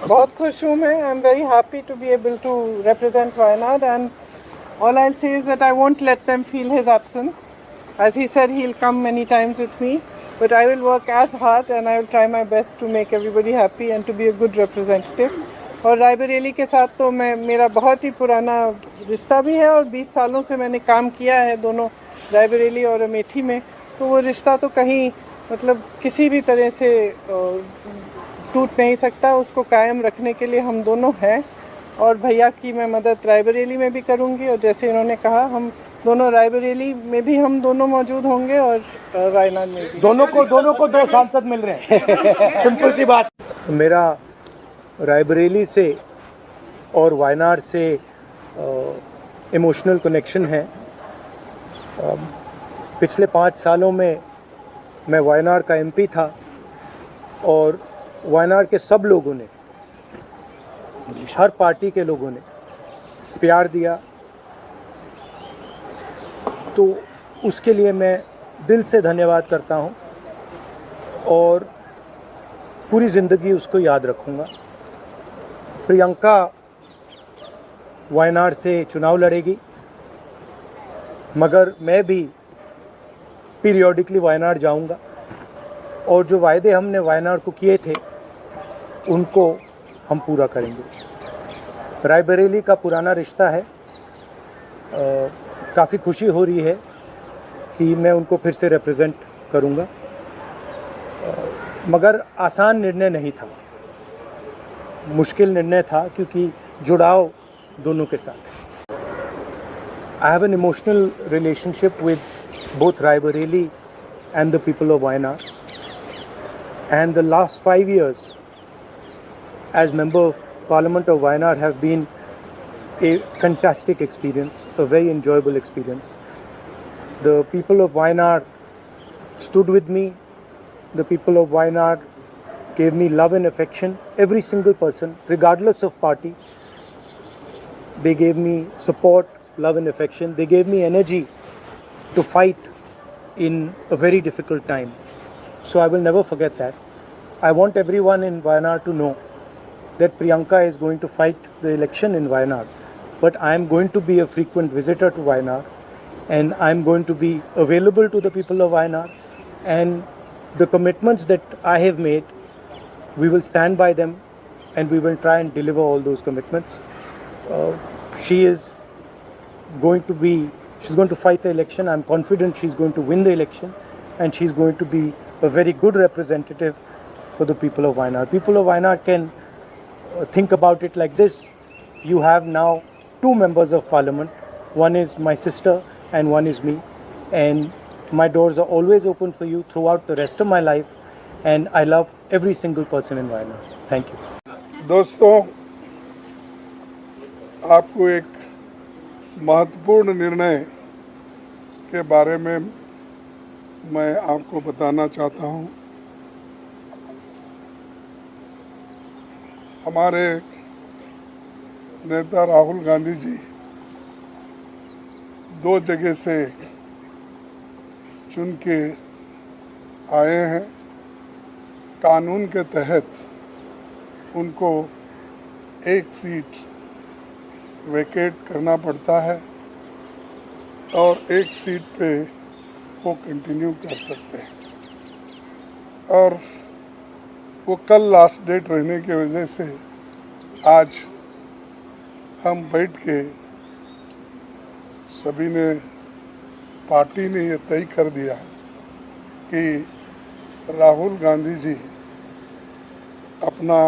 बहुत खुश हूँ मैं. I'm very happy to be able to represent Wayanad, and all I'll say is that I won't let them feel his absence. As he said, he'll come many times with me, but I will work as hard and I will try my best to make everybody happy and to be a good representative. और रायबरेली के साथ तो मेरा बहुत ही पुराना रिश्ता भी है और 20 सालों से मैंने काम किया है दोनों रायबरेली और अमेठी में. तो वो रिश्ता तो कहीं मतलब किसी भी तरह से टूट नहीं सकता. उसको कायम रखने के लिए हम दोनों हैं और भैया की मैं मदद रायबरेली में भी करूंगी और जैसे इन्होंने कहा हम दोनों रायबरेली में भी हम दोनों मौजूद होंगे और वायनाड में भी. दोनों को दो सांसद मिल रहे हैं. सिंपल सी बात. मेरा रायबरेली से और वायनाड से इमोशनल कनेक्शन है. पिछले 5 सालों में मैं वायनाड का एमपी था और वायनाड के सब लोगों ने, हर पार्टी के लोगों ने प्यार दिया. तो उसके लिए मैं दिल से धन्यवाद करता हूं और पूरी ज़िंदगी उसको याद रखूंगा. प्रियंका वायनाड से चुनाव लड़ेगी, मगर मैं भी पीरियोडिकली वायनाड जाऊंगा और जो वायदे हमने वायनाड को किए थे उनको हम पूरा करेंगे. रायबरेली का पुराना रिश्ता है. काफ़ी खुशी हो रही है कि मैं उनको फिर से रिप्रेजेंट करूंगा, मगर आसान निर्णय नहीं था, मुश्किल निर्णय था क्योंकि जुड़ाव दोनों के साथ है. I have an emotional relationship with both Raebareli and the people of Wayanad, and the last 5 years as member of Parliament of Wayanad have been a fantastic experience, a very enjoyable experience. The people of Wayanad stood with me. The people of Wayanad gave me love and affection. Every single person, regardless of party, they gave me support, love and affection. They gave me energy to fight in a very difficult time. So I will never forget that. I want everyone in Wayanad to know that Priyanka is going to fight the election in Wayanad, but I am going to be a frequent visitor to Wayanad and I am going to be available to the people of Wayanad, and the commitments that I have made, we will stand by them and we will try and deliver all those commitments. She is going to fight the election. I'm confident she's going to win the election and she's going to be a very good representative for the people of Wayanad. People of Wayanad can think about it like this. You have now 2 members of parliament. One is my sister and one is me. And my doors are always open for you throughout the rest of my life. And I love every single person in Wayanad. Thank you. दोस्तों, आपको एक महत्वपूर्ण निर्णय के बारे में मैं आपको बताना चाहता हूं. हमारे नेता राहुल गांधी जी 2 जगह से चुन के आए हैं. कानून के तहत उनको एक सीट वेकेट करना पड़ता है और एक सीट पे वो कंटिन्यू कर सकते हैं. और वो कल लास्ट डेट रहने की वजह से आज हम बैठ के सभी ने, पार्टी ने ये तय कर दिया कि राहुल गांधी जी अपना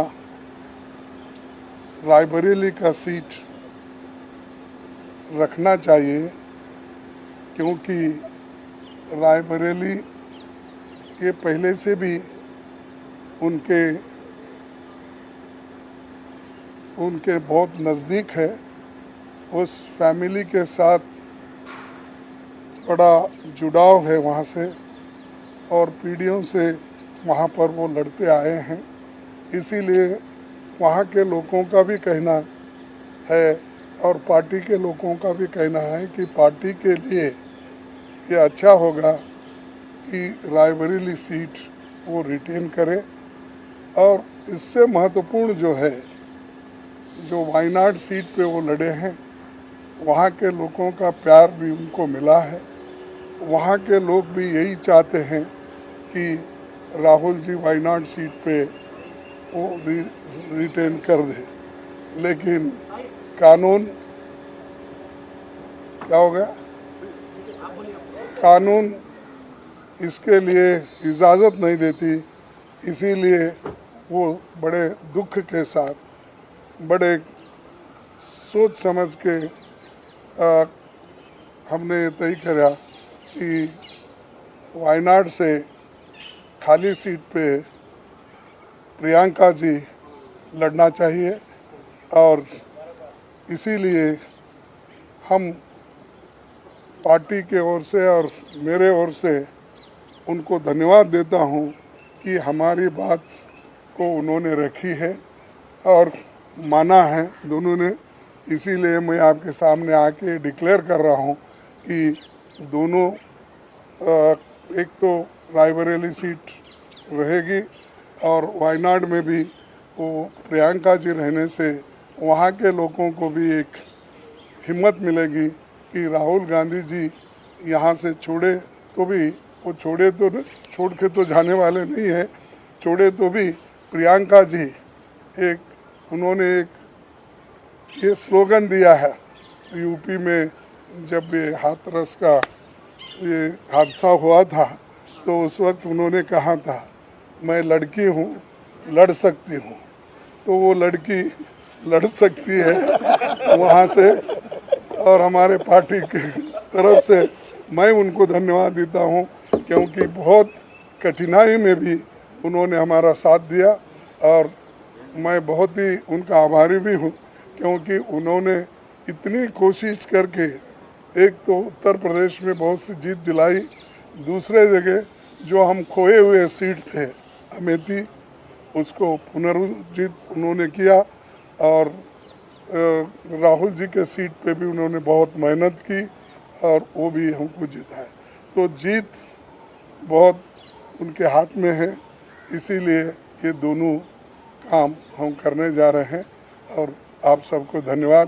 रायबरेली का सीट रखना चाहिए, क्योंकि रायबरेली ये पहले से भी उनके बहुत नज़दीक है. उस फैमिली के साथ बड़ा जुड़ाव है वहाँ से और पीढ़ियों से वहाँ पर वो लड़ते आए हैं. इसीलिए वहाँ के लोगों का भी कहना है और पार्टी के लोगों का भी कहना है कि पार्टी के लिए ये अच्छा होगा कि रायबरेली सीट वो रिटेन करे और इससे महत्वपूर्ण जो है, जो वायनाड सीट पे वो लड़े हैं, वहाँ के लोगों का प्यार भी उनको मिला है। वहाँ के लोग भी यही चाहते हैं कि राहुल जी वायनाड सीट पे वो रिटेन कर दे, लेकिन कानून क्या हो गया, कानून इसके लिए इजाज़त नहीं देती। इसीलिए वो बड़े दुख के साथ, बड़े सोच समझ के हमने ये तय करा कि वायनाड से खाली सीट पे प्रियंका जी लड़ना चाहिए, और इसीलिए हम पार्टी के ओर से और मेरे ओर से उनको धन्यवाद देता हूं कि हमारी बात को उन्होंने रखी है और माना है दोनों ने। इसीलिए मैं आपके सामने आके डिक्लेयर कर रहा हूं कि दोनों, एक तो रायबरेली सीट रहेगी और वायनाड में भी वो प्रियंका जी रहने से वहाँ के लोगों को भी एक हिम्मत मिलेगी कि राहुल गांधी जी यहाँ से छोड़े तो भी, वो छोड़े तो छोड़ के तो जाने वाले नहीं है, छोड़े तो भी प्रियंका जी एक, उन्होंने एक ये स्लोगन दिया है यूपी में, जब ये हाथरस का ये हादसा हुआ था तो उस वक्त उन्होंने कहा था, मैं लड़की हूँ, लड़ सकती हूँ। तो वो लड़की लड़ सकती है वहाँ से, और हमारे पार्टी की तरफ से मैं उनको धन्यवाद देता हूँ, क्योंकि बहुत कठिनाई में भी उन्होंने हमारा साथ दिया, और मैं बहुत ही उनका आभारी भी हूँ, क्योंकि उन्होंने इतनी कोशिश करके एक तो उत्तर प्रदेश में बहुत सी जीत दिलाई, दूसरे जगह जो हम खोए हुए सीट थे अमेठी, उसको पुनर्जीत उन्होंने किया, और राहुल जी के सीट पे भी उन्होंने बहुत मेहनत की और वो भी हमको जिताया। तो जीत बहुत उनके हाथ में है, इसीलिए ये दोनों काम हम करने जा रहे हैं, और आप सबको धन्यवाद।